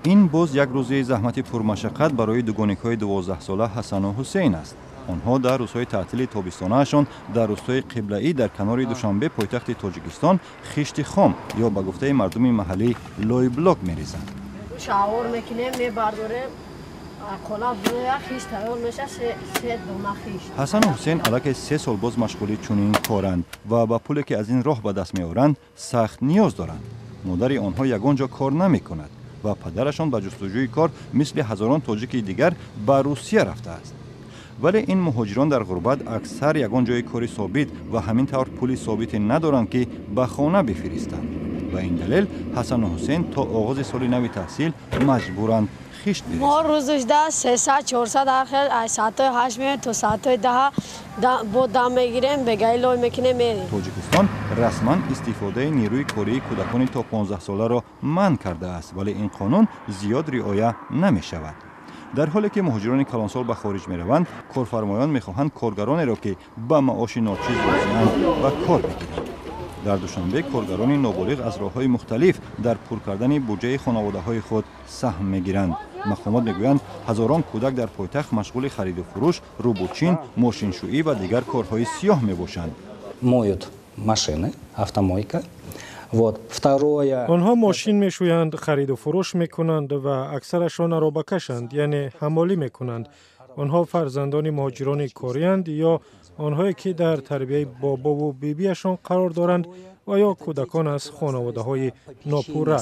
این باز یک روزی زحمت پرمشقت برای دوگانیک‌های 12 ساله حسن و حسین است. آنها در روزهای تعطیل تابستانه‌شان در روستای قبله‌ای در کنار دوشنبه پایتخت تاجیکستان خشت خام یا به گفته مردم محلی لای بلاک می‌ریزند. شاور میکنیم میبرداریم قلاب خیش تیار میشه سه دونه خیش. حسن و حسین علاقه 3 سال باز مشغول چنین کارند و با پولی که از این راه به دست میآورند سخت نیاز دارند. مادر آنها یگان جا کار نمیکند و پدرشان به جستجوی کار مثل هزاران تاجیک دیگر به روسیه رفته است. ولی این مهاجران در غربت اکثر یگان جای کاری ثابت و همین طور پولی ثابت ندارند که به خانه بفرستند. و این دلیل حسن و حسین تا آغاز سال نو تحصیل مجبورند خشت بریزند. ما روزش 300 400 آخر ساعت 8 میاد تا ساعت 10 با دام میگیریم به گایلوی میکنیم میریم. تاجیکستان رسما استفاده نیروی کاری کودکان تا 15 ساله را منع کرده است، ولی این قانون زیاد رعایت نمی شود. در حالی که مهاجران کلانسال به خارج می روند، کارفرمایان می خواهند کارگرانی را که به معاش ناچیز راضی‌اند و کار بگیرند. در دوشنبه کارگران نابالغ از راه‌های مختلف در پر کردن بودجه خانواده‌های خود سهم می‌گیرند. مقامات می‌گویند هزاران کودک در پایتخت مشغول خرید و فروش، روبوتچین، ماشینشویی و دیگر کارهای سیاه می‌باشند. مویت ماشین، автомойка. آنها ماشین میشویند، خرید و فروش میکنند و اکثرشان را بکشند، یعنی حمالی میکنند. آنها فرزندان مهاجران کاری‌اند یا آنهایی که در تربیت بابا و بیبیشان قرار دارند و یا کودکان از خانواده‌های ناپوره.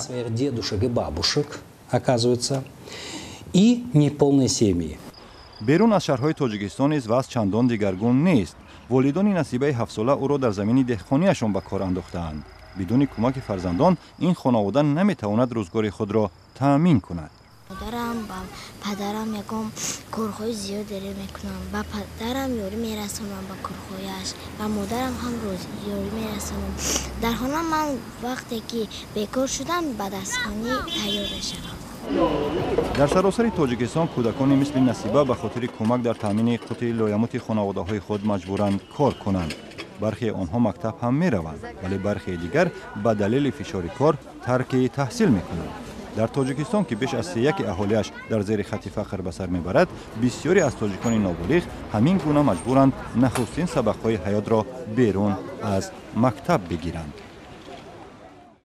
بیرون از شهرهای تاجیکستان نیز وضع چندان دگرگون نیست. والدان نصیبه 7 ساله او را در زمین دهقانیشان به کار انداخته‌اند. بدون کمک فرزندان این خانواده نمیتواند روزگار خود را تأمین کند. مادرم با پدرم یکم کارهای زیاد داره میکنم. با پدرم یاری میرسونم با کارهایش و مادرم هم روز یاری میرسونم. در خانه من وقتی که بیکار شدم به دستخوانی تیار شدم. در سراسر تاجیکستان کودکانی مثل نصیبه به خاطر کمک در تامین قوت لایمات خانواده‌های خود مجبورند کار کنند. برخی آنها مکتب هم می روند، ولی برخی دیگر به دلیل فشار کار ترک تحصیل می کنند. در تاجیکستان که بیش از 3/1 اهالیش در زیر خط فقر به سر میبرد، بسیاری از تاجیکان نابالغ همین گونه مجبورند نخستین سبقهای حیات را بیرون از مکتب بگیرند.